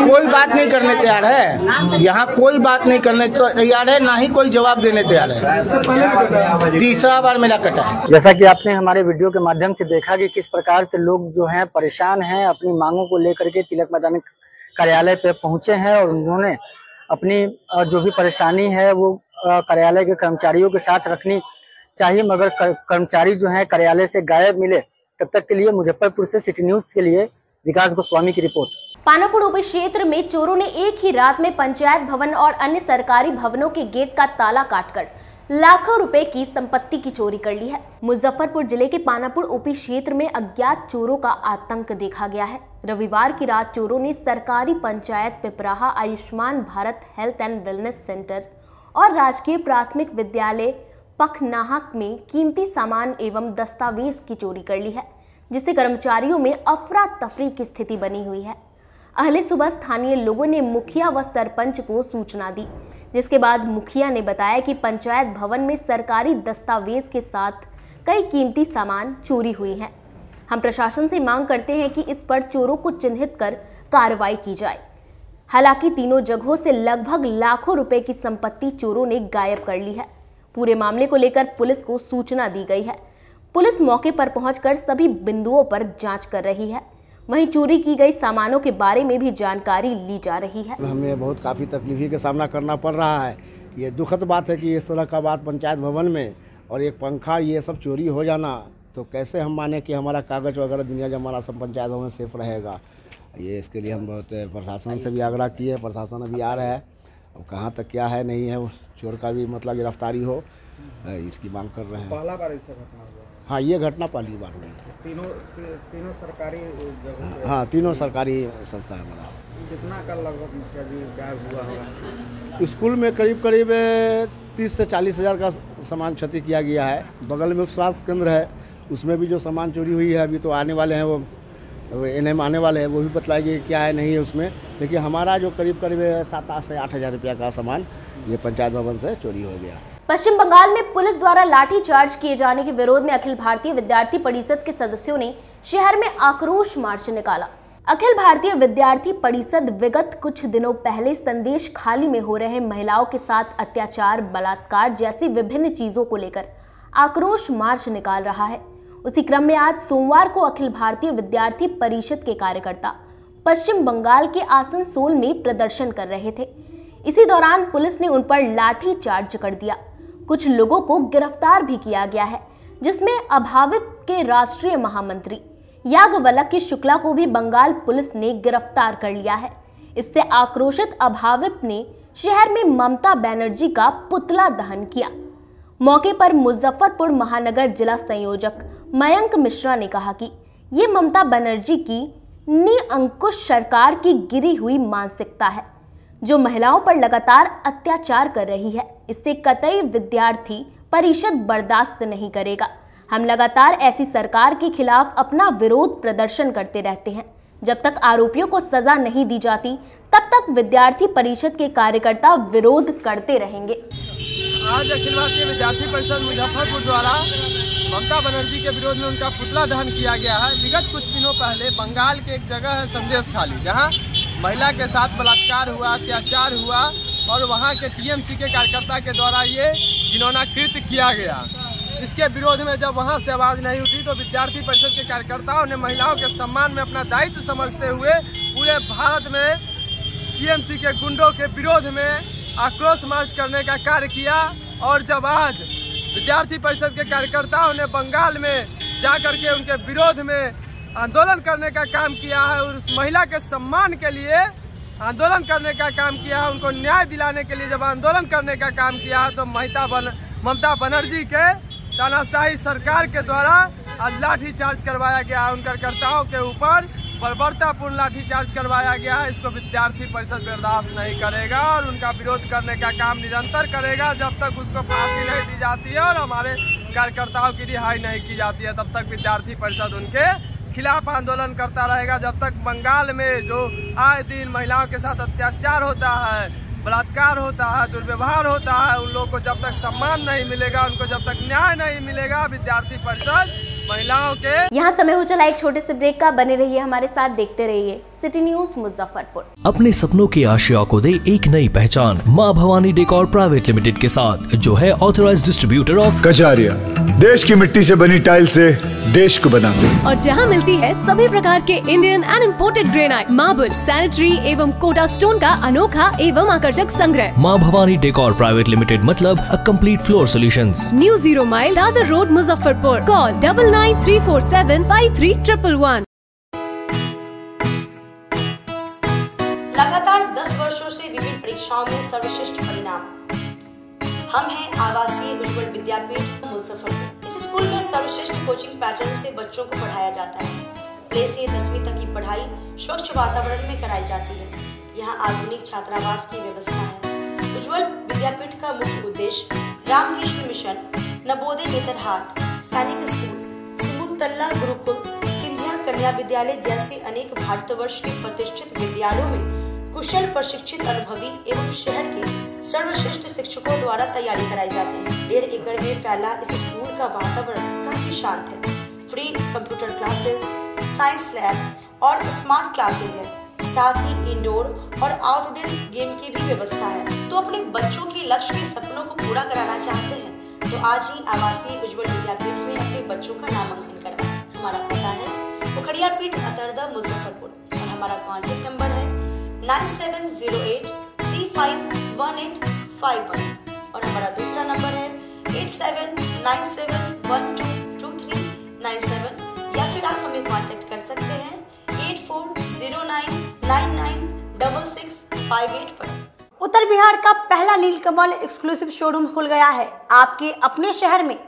कोई बात नहीं करने तैयार है, यहाँ कोई बात नहीं करने तैयार है, ना ही कोई जवाब देने तैयार है। तीसरा बार मेरा कटा है। जैसा कि आपने हमारे वीडियो के माध्यम से देखा कि किस प्रकार से लोग जो हैं परेशान हैं, अपनी मांगों को लेकर के तिलक मैदान कार्यालय पे पहुंचे हैं और उन्होंने अपनी जो भी परेशानी है वो कार्यालय के कर्मचारियों के साथ रखनी चाहिए, मगर कर्मचारी जो है कार्यालय से गायब मिले। तब तक के लिए मुजफ्फरपुर से सिटी न्यूज के लिए विकास गोस्वामी की रिपोर्ट। पानापुर उप क्षेत्र में चोरों ने एक ही रात में पंचायत भवन और अन्य सरकारी भवनों के गेट का ताला काटकर लाखों रुपए की संपत्ति की चोरी कर ली है। मुजफ्फरपुर जिले के पानापुर ओपी क्षेत्र में अज्ञात चोरों का आतंक देखा गया है। रविवार की रात चोरों ने सरकारी panchayat Pipraha, Ayushman Bharat health and wellness centre और राजकीय प्राथमिक विद्यालय पखनाहा में कीमती सामान एवं दस्तावेज की चोरी कर ली है, जिससे कर्मचारियों में अफरा तफरी की स्थिति बनी हुई है। अहले सुबह स्थानीय लोगों ने मुखिया व सरपंच को सूचना दी, जिसके बाद मुखिया ने बताया कि पंचायत भवन में सरकारी दस्तावेज के साथ कई कीमती सामान चोरी हुई हैं। हम प्रशासन से मांग करते हैं कि इस पर चोरों को चिन्हित कर कार्रवाई की जाए। हालांकि तीनों जगहों से लगभग लाखों रुपए की संपत्ति चोरों ने गायब कर ली है। पूरे मामले को लेकर पुलिस को सूचना दी गई है। पुलिस मौके पर पहुंचकर सभी बिंदुओं पर जांच कर रही है। वहीं चोरी की गई सामानों के बारे में भी जानकारी ली जा रही है। हमें बहुत काफ़ी तकलीफ का सामना करना पड़ रहा है। ये दुखद बात है कि इस तरह का बात पंचायत भवन में और एक पंखा ये सब चोरी हो जाना, तो कैसे हम माने कि हमारा कागज़ वगैरह दुनिया जब हमारा सब पंचायत भवन सेफ रहेगा। ये इसके लिए हम बहुत प्रशासन से भी आग्रह किए, प्रशासन अभी आ रहा है। अब कहाँ तक क्या है नहीं है, चोर का भी मतलब गिरफ्तारी हो, इसकी मांग कर रहे हैं। पहला बार ऐसा घटना हुआ? हाँ, ये घटना पहली बार हुई है। तीनों सरकारी जगह? हाँ, तीनों सरकारी संस्था है हमारा। कितना का लगभग गायब हुआ होगा? स्कूल में करीब 30 से 40 हज़ार का सामान क्षति किया गया है। बगल में स्वास्थ्य केंद्र है, उसमें भी जो सामान चोरी हुई है, अभी तो आने वाले हैं, वो एनएम आने वाले हैं, वो भी बतलाएंगे क्या है नहीं है उसमें। लेकिन हमारा जो करीब 7 से 8 हज़ार रुपया का सामान ये पंचायत भवन से चोरी हो गया। पश्चिम बंगाल में पुलिस द्वारा लाठीचार्ज किए जाने के विरोध में अखिल भारतीय विद्यार्थी परिषद के सदस्यों ने शहर में आक्रोश मार्च निकाला। अखिल भारतीय विद्यार्थी परिषद विगत कुछ दिनों पहले संदेश खाली में हो रहे महिलाओं के साथ अत्याचार, बलात्कार जैसी विभिन्न चीजों को लेकर आक्रोश मार्च निकाल रहा है। उसी क्रम में आज सोमवार को अखिल भारतीय विद्यार्थी परिषद के कार्यकर्ता पश्चिम बंगाल के आसनसोल में प्रदर्शन कर रहे थे। इसी दौरान पुलिस ने उन पर लाठी चार्ज कर दिया। कुछ लोगों को गिरफ्तार भी किया गया है, जिसमें अभाविप के राष्ट्रीय महामंत्री याज्ञवल्क्य शुक्ला को भी बंगाल पुलिस ने गिरफ्तार कर लिया है। इससे आक्रोशित अभाविप ने शहर में ममता बनर्जी का पुतला दहन किया। मौके पर मुजफ्फरपुर महानगर जिला संयोजक मयंक मिश्रा ने कहा कि ये ममता बनर्जी की निरंकुश सरकार की गिरी हुई मानसिकता है, जो महिलाओं पर लगातार अत्याचार कर रही है। इससे कतई विद्यार्थी परिषद बर्दाश्त नहीं करेगा। हम लगातार ऐसी सरकार के खिलाफ अपना विरोध प्रदर्शन करते रहते हैं। जब तक आरोपियों को सजा नहीं दी जाती, तब तक विद्यार्थी परिषद के कार्यकर्ता विरोध करते रहेंगे। आज अखिल भारतीय विद्यार्थी परिषद मुजफ्फरपुर द्वारा ममता बनर्जी के विरोध में उनका पुतला दहन किया गया है। विगत कुछ दिनों पहले बंगाल के एक जगह है संदेश खाली, जहां महिला के साथ बलात्कार हुआ, अत्याचार हुआ और वहां के टीएमसी के कार्यकर्ता के द्वारा ये घिनौना कृत्य किया गया। इसके विरोध में जब वहां से आवाज नहीं उठी, तो विद्यार्थी परिषद के कार्यकर्ताओं ने महिलाओं के सम्मान में अपना दायित्व समझते हुए पूरे भारत में टीएमसी के गुंडों के विरोध में आक्रोश मार्च करने का कार्य किया। और जब आज विद्यार्थी परिषद के कार्यकर्ताओं ने बंगाल में जाकर के उनके विरोध में आंदोलन करने का काम किया है और उस महिला के सम्मान के लिए आंदोलन करने का काम किया है, उनको न्याय दिलाने के लिए जब आंदोलन करने का काम किया है, तो ममता बनर्जी के तानाशाही सरकार के द्वारा आज लाठीचार्ज करवाया गया है। उन कार्यकर्ताओं के ऊपर बर्बरतापूर्ण लाठीचार्ज करवाया गया है। इसको विद्यार्थी परिषद बर्दाश्त नहीं करेगा और उनका विरोध करने का काम निरंतर करेगा जब तक उसको फांसी नहीं दी जाती है और हमारे कार्यकर्ताओं की रिहाई नहीं की जाती है। तब तक विद्यार्थी परिषद उनके खिलाफ आंदोलन करता रहेगा। जब तक बंगाल में जो आए दिन महिलाओं के साथ अत्याचार होता है, बलात्कार होता है, दुर्व्यवहार होता है, उन लोगों को जब तक सम्मान नहीं मिलेगा, उनको जब तक न्याय नहीं मिलेगा, विद्यार्थी परिषद महिलाओं के। यहाँ समय हो चला एक छोटे से ब्रेक का। बने रहिए हमारे साथ, देखते रहिए सिटी न्यूज मुजफ्फरपुर। अपने सपनों की आशिया को दे एक नई पहचान माँ भवानी डेकोर प्राइवेट लिमिटेड के साथ, जो है ऑथराइज्ड डिस्ट्रीब्यूटर ऑफ कजारिया। देश की मिट्टी से बनी टाइल से देश को बनाते हैं। और जहाँ मिलती है सभी प्रकार के Indian and imported granite, marble, sanitary एवं कोटा स्टोन का अनोखा एवं आकर्षक संग्रह। माँ भवानी डेकोर प्राइवेट लिमिटेड मतलब a complete floor solutions. New 0 mile Dadar road Muzaffarpur. Call 9934753111। लगातार 10 वर्षों से विभिन्न परीक्षाओं में सर्वश्रेष्ठ परिणाम। हम हैं आवासीय उज्ज्वल विद्यापीठ मुजफ्फरपुर। इस स्कूल में सर्वश्रेष्ठ कोचिंग पैटर्न से बच्चों को पढ़ाया जाता है। प्ले से 10वीं तक की पढ़ाई स्वच्छ वातावरण में कराई जाती है। यहाँ आधुनिक छात्रावास की व्यवस्था है। उज्ज्वल विद्यापीठ का मुख्य उद्देश्य रामकृष्ण मिशन, नवोदय नेतरहाट, सैनिक स्कूल, सिमुलतल्ला गुरुकुल, सिंधिया कन्या विद्यालय जैसे अनेक भारतवर्ष के प्रतिष्ठित विद्यालयों में कुशल प्रशिक्षित अनुभवी एवं शहर के सर्वश्रेष्ठ शिक्षकों द्वारा तैयारी कराई जाती है। 1.5 एकड़ में फैला इस स्कूल का वातावरण काफी शांत है। Free computer classes, science lab और स्मार्ट क्लासेस है। साथ ही इंडोर और आउटडोर गेम की भी व्यवस्था है। तो अपने बच्चों के लक्ष्य के सपनों को पूरा कराना चाहते हैं तो आज ही आवासीय उज्ज्वल विद्यापीठ में अपने बच्चों का नामांकन करवाएं। हमारा पता है पोखरिया पीठ अतरदा मुजफ्फरपुर और हमारा कॉन्टेक्ट नंबर है 9708351851 और हमारा दूसरा नंबर है 8797122397 या फिर आप हमें कांटेक्ट कर सकते हैं 8409996658 पर। उत्तर बिहार का पहला नीलकमल एक्सक्लूसिव शोरूम खुल गया है। आपके अपने शहर में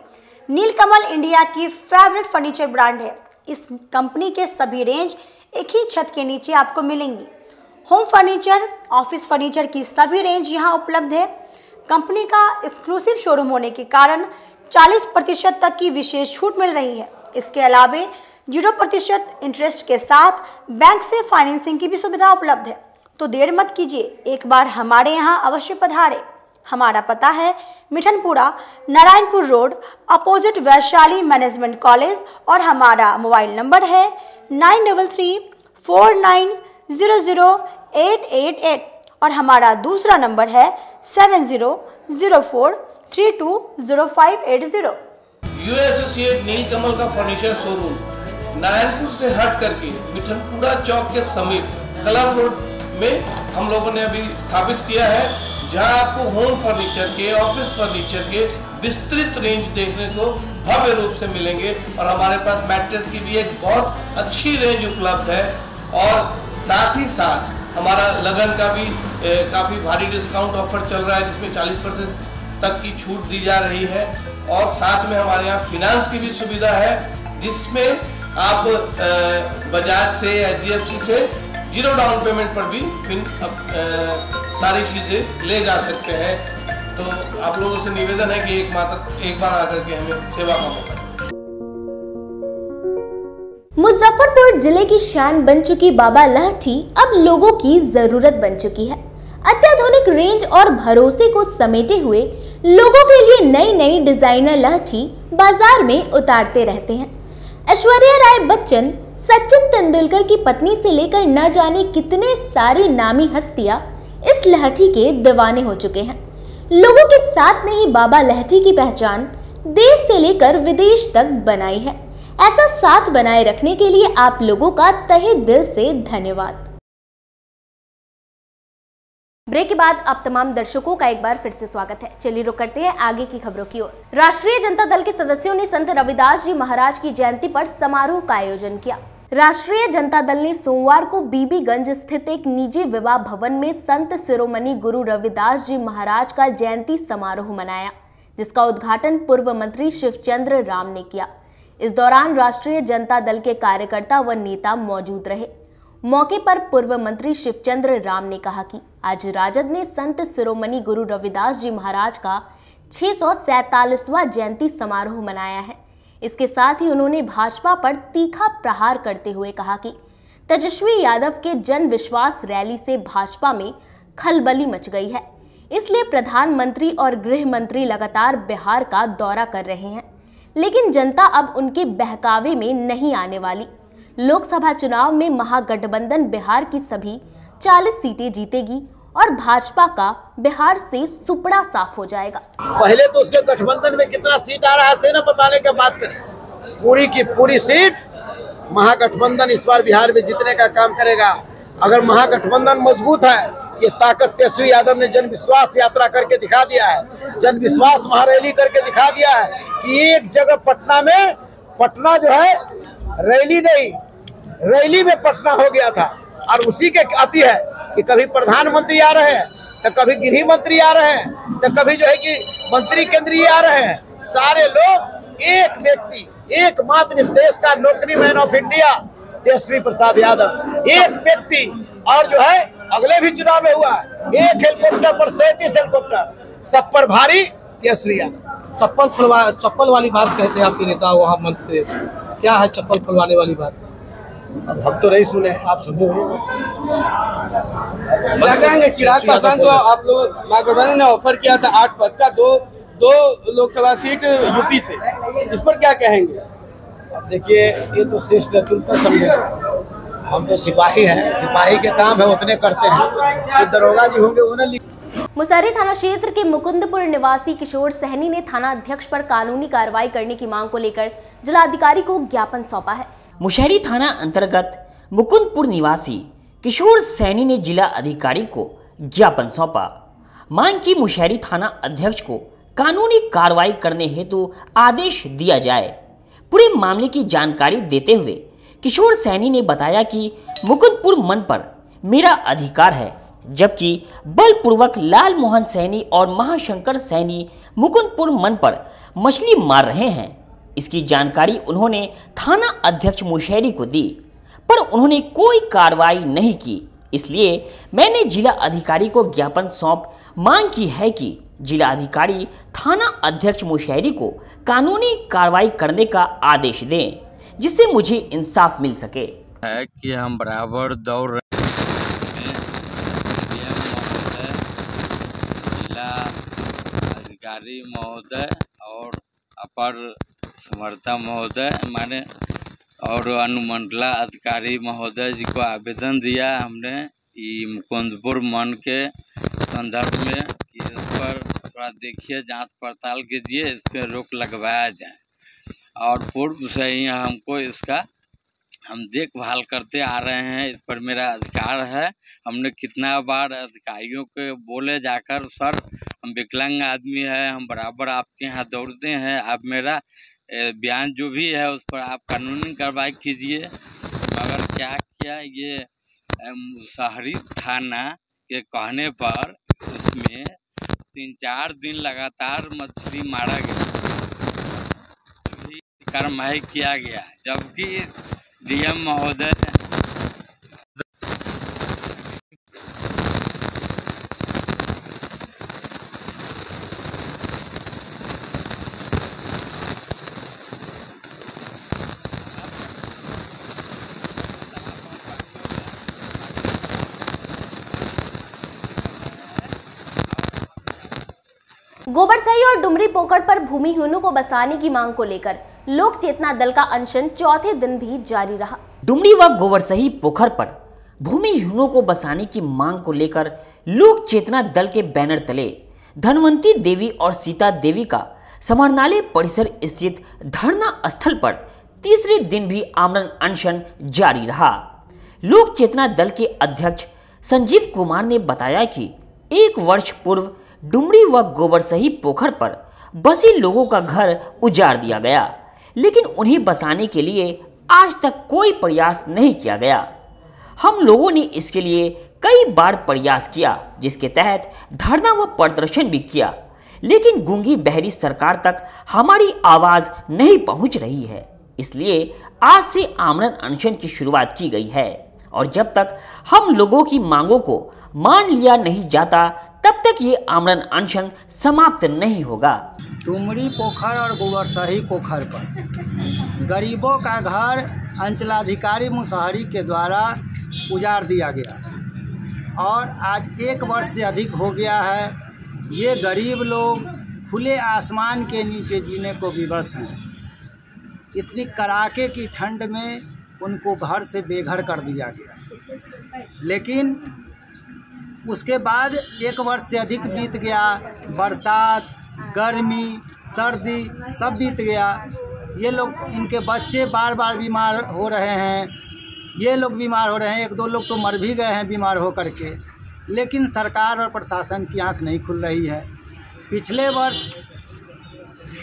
नीलकमल इंडिया की फेवरेट फर्नीचर ब्रांड है। इस कंपनी के सभी रेंज एक ही छत के नीचे आपको मिलेंगी। होम फर्नीचर, ऑफिस फर्नीचर की सभी रेंज यहां उपलब्ध है। कंपनी का एक्सक्लूसिव शोरूम होने के कारण 40% तक की विशेष छूट मिल रही है। इसके अलावे 0% इंटरेस्ट के साथ बैंक से फाइनेंसिंग की भी सुविधा उपलब्ध है। तो देर मत कीजिए, एक बार हमारे यहाँ अवश्य पधारें। हमारा पता है Mithanpura, Narayanpur road, opposite Vaishali management college और हमारा मोबाइल नंबर है 9334900888 और हमारा दूसरा नंबर है 7004320580। यू एसोसिएट नीलकमल का फर्नीचर शोरूम नारायणपुर से हट करके मिठनपुरा चौक के समीप क्लब रोड में हम लोगों ने अभी स्थापित किया है, जहां आपको होम फर्नीचर के, ऑफिस फर्नीचर के विस्तृत रेंज देखने को भव्य रूप से मिलेंगे। और हमारे पास मैट्रेस की भी एक बहुत अच्छी रेंज उपलब्ध है और साथ ही साथ हमारा लगन का भी काफ़ी भारी डिस्काउंट ऑफर चल रहा है, जिसमें 40% तक की छूट दी जा रही है। और साथ में हमारे यहाँ फिनांस की भी सुविधा है, जिसमें आप बजाज से, HDFC से 0 डाउन पेमेंट पर भी सारी चीज़ें ले जा सकते हैं। तो आप लोगों से निवेदन है कि एक बार आकर के हमें सेवा का मौका। मुजफ्फरपुर जिले की शान बन चुकी बाबा लहठी अब लोगों की जरूरत बन चुकी है। अत्याधुनिक रेंज और भरोसे को समेटे हुए लोगों के लिए नई नई डिजाइनर लहठी बाजार में उतारते रहते हैं। ऐश्वर्या राय बच्चन, सचिन तेंदुलकर की पत्नी से लेकर न जाने कितने सारी नामी हस्तियां इस लहठी के दीवाने हो चुके हैं। लोगों के साथ ने ही बाबा लहठी की पहचान देश से लेकर विदेश तक बनाई है। ऐसा साथ बनाए रखने के लिए आप लोगों का तहे दिल से धन्यवाद। ब्रेक के बाद आप तमाम दर्शकों का एक बार फिर से स्वागत है। चलिए रुक करते हैं आगे की खबरों की ओर। राष्ट्रीय जनता दल के सदस्यों ने संत रविदास जी महाराज की जयंती पर समारोह का आयोजन किया। राष्ट्रीय जनता दल ने सोमवार को बीबीगंज स्थित एक निजी विवाह भवन में संत शिरोमणि गुरु रविदास जी महाराज का जयंती समारोह मनाया, जिसका उद्घाटन पूर्व मंत्री शिवचंद्र राम ने किया। इस दौरान राष्ट्रीय जनता दल के कार्यकर्ता व नेता मौजूद रहे। मौके पर पूर्व मंत्री शिवचंद्र राम ने कहा कि आज राजद ने संत शिरोमणि गुरु रविदास जी महाराज का 647वां जयंती समारोह मनाया है। इसके साथ ही उन्होंने भाजपा पर तीखा प्रहार करते हुए कहा कि तेजस्वी यादव के जन विश्वास रैली से भाजपा में खलबली मच गई है, इसलिए प्रधानमंत्री और गृह मंत्री लगातार बिहार का दौरा कर रहे हैं, लेकिन जनता अब उनके बहकावे में नहीं आने वाली। लोकसभा चुनाव में महागठबंधन बिहार की सभी 40 सीटें जीतेगी और भाजपा का बिहार से सुपड़ा साफ हो जाएगा। पहले तो उसके गठबंधन में कितना सीट आ रहा है से न बताने की बात करें, पूरी की पूरी सीट महागठबंधन इस बार बिहार में जीतने का काम करेगा। अगर महागठबंधन मजबूत है, ये ताकत तेजस्वी यादव ने जन विश्वास यात्रा करके दिखा दिया है, जन विश्वास महारैली करके दिखा दिया है कि एक जगह पटना में, पटना जो है रैली नहीं, रैली में पटना हो गया था। और उसी के आती है कि कभी प्रधानमंत्री आ रहे हैं, तो कभी गृह मंत्री आ रहे हैं, तो कभी जो है कि मंत्री केंद्रीय आ रहे हैं। सारे लोग एक व्यक्ति, एकमात्र इस देश का नौकरी man of India Tejashwi Prasad Yadav, एक व्यक्ति। और जो है अगले भी चुनाव में हुआ, एक हेलीकॉप्टर पर 37 हेलीकॉप्टर, सब पर भारी तेजस्वी यादव। चप्पल वाली बात कहते हैं आपके नेता वहाँ मंच से, क्या है चप्पल खुलवाने वाली बात? अब हम तो नहीं सुने, आप सुने कहेंगे? चिराग पासवान को आप लोग महागठबंधन ने ऑफर किया था 8 पद का, दो लोकसभा सीट यूपी से, इस पर क्या कहेंगे? अब देखिए, ये तो शीर्ष नेतृत्व समझेगा, हम तो सिपाही हैं, सिपाही के काम है उतने करते हैं, तो दरोगा जी होंगे उन्हें। मुसहरी थाना क्षेत्र के मुकुंदपुर निवासी किशोर सहनी ने थाना अध्यक्ष पर कानूनी कार्रवाई करने की मांग को लेकर जिलाधिकारी को ज्ञापन सौंपा है। मुशहरी थाना अंतर्गत मुकुंदपुर निवासी किशोर सैनी ने जिला अधिकारी को ज्ञापन सौंपा। मांग की मुशहरी थाना अध्यक्ष को कानूनी कार्रवाई करने हेतु आदेश दिया जाए। पूरे मामले की जानकारी देते हुए किशोर सैनी ने बताया कि मुकुंदपुर मन पर मेरा अधिकार है, जबकि बलपूर्वक लाल मोहन सैनी और महाशंकर सैनी मुकुंदपुर मन पर मछली मार रहे हैं। इसकी जानकारी उन्होंने थाना अध्यक्ष मुशहरी को दी, पर उन्होंने कोई कार्रवाई नहीं की। इसलिए मैंने जिला अधिकारी को ज्ञापन सौंप मांग की है कि जिला अधिकारी थाना अध्यक्ष मुशहरी को कानूनी कार्रवाई करने का आदेश दें, जिससे मुझे इंसाफ मिल सके। है कि हम बराबर दौड़ रहे हैं, जिला अधिकारी महोदय और अपर समर्था महोदय माने और अनुमंडला अधिकारी महोदय जी को आवेदन दिया हमने मुकुंदपुर मन के संदर्भ में कि इस पर थोड़ा देखिए, जांच पड़ताल कीजिए, इस पर रोक लगवाया जाए। और पूर्व से ही हमको इसका हम देखभाल करते आ रहे हैं, इस पर मेरा अधिकार है। हमने कितना बार अधिकारियों के बोले जाकर, सर हम विकलांग आदमी है, हम बराबर आपके यहाँ दौड़ते हैं, आप मेरा बयान जो भी है उस पर आप कानूनी कार्रवाई कीजिए। मगर क्या किया, ये मुसहरी थाना के कहने पर उसमें 3-4 दिन लगातार मछली मारा गया, कार्रवाई किया गया, जबकि डीएम महोदय गोबरसही और डुमरी पोखर पर भूमिहीनों को बसाने की मांग को लेकर लोक चेतना दल का अनशन चौथे दिन भी जारी रहा। डुमरी व गोबरसही पोखर पर भूमिहीनों को बसाने की मांग को लेकर लोक चेतना दल के बैनर तले धनवंती देवी और सीता देवी का समाहरणालय परिसर स्थित धरना स्थल पर तीसरे दिन भी आमरण अनशन जारी रहा। लोक चेतना दल के अध्यक्ष संजीव कुमार ने बताया कि 1 वर्ष पूर्व डुमरी व गोबरसही पोखर पर बसे लोगों का घर उजाड़ दिया गया, लेकिन उन्हें बसाने के लिए आज तक कोई प्रयास नहीं किया गया। हम लोगों ने इसके लिए कई बार प्रयास किया, जिसके तहत धरना व प्रदर्शन भी किया, लेकिन गूंगी बहरी सरकार तक हमारी आवाज नहीं पहुंच रही है। इसलिए आज से आमरण अनशन की शुरुआत की गई है और जब तक हम लोगों की मांगों को मान लिया नहीं जाता तब तक ये आमरण अनशन समाप्त नहीं होगा। डुमरी पोखर और गोबरसही पोखर पर गरीबों का घर अंचलाधिकारी मुसहरी के द्वारा उजाड़ दिया गया और आज 1 वर्ष से अधिक हो गया है। ये गरीब लोग खुले आसमान के नीचे जीने को विवश हैं। इतनी कड़ाके की ठंड में उनको घर से बेघर कर दिया गया। लेकिन उसके बाद 1 वर्ष से अधिक बीत गया, बरसात, गर्मी, सर्दी सब बीत गया। ये लोग, इनके बच्चे बार बार बीमार हो रहे हैं, ये लोग बीमार हो रहे हैं, 1-2 लोग तो मर भी गए हैं बीमार हो करके। लेकिन सरकार और प्रशासन की आंख नहीं खुल रही है। पिछले वर्ष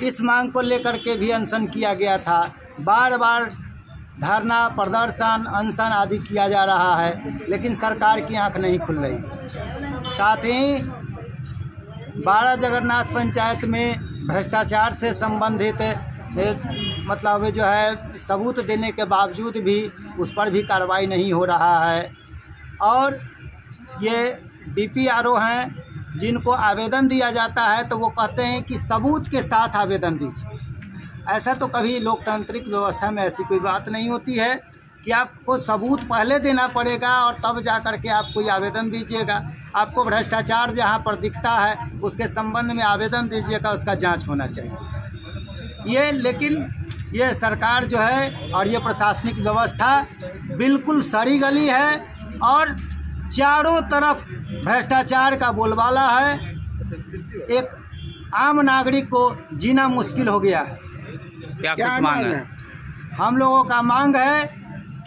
इस मांग को लेकर के भी अनशन किया गया था, बार बार धरना, प्रदर्शन, अनशन आदि किया जा रहा है, लेकिन सरकार की आंख नहीं खुल रही है। साथ ही 12 जगन्नाथ पंचायत में भ्रष्टाचार से संबंधित मतलब जो है सबूत देने के बावजूद भी उस पर भी कार्रवाई नहीं हो रहा है। और ये DPRO हैं, जिनको आवेदन दिया जाता है तो वो कहते हैं कि सबूत के साथ आवेदन दीजिए। ऐसा तो कभी लोकतांत्रिक व्यवस्था में ऐसी कोई बात नहीं होती है कि आपको सबूत पहले देना पड़ेगा और तब जा कर के आप कोई आवेदन दीजिएगा। आपको भ्रष्टाचार जहाँ पर दिखता है उसके संबंध में आवेदन दीजिएगा, उसका जांच होना चाहिए। लेकिन ये सरकार जो है और ये प्रशासनिक व्यवस्था बिल्कुल सड़ी गली है और चारों तरफ भ्रष्टाचार का बोलबाला है। एक आम नागरिक को जीना मुश्किल हो गया है। क्या कुछ मांग है? हम लोगों का मांग है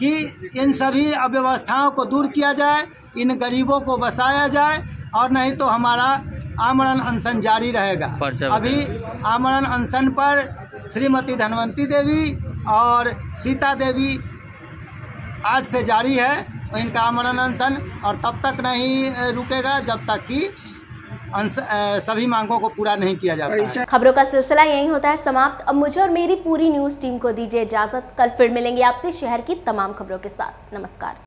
कि इन सभी अव्यवस्थाओं को दूर किया जाए, इन गरीबों को बसाया जाए, और नहीं तो हमारा आमरण अनशन जारी रहेगा। अभी आमरण अनशन पर श्रीमती धनवंती देवी और सीता देवी आज से जारी है इनका आमरण अनशन, और तब तक नहीं रुकेगा जब तक कि सभी मांगों को पूरा नहीं किया जाता है। खबरों का सिलसिला यही होता है समाप्त। अब मुझे और मेरी पूरी न्यूज़ टीम को दीजिए इजाजत। कल फिर मिलेंगे आपसे शहर की तमाम खबरों के साथ। नमस्कार।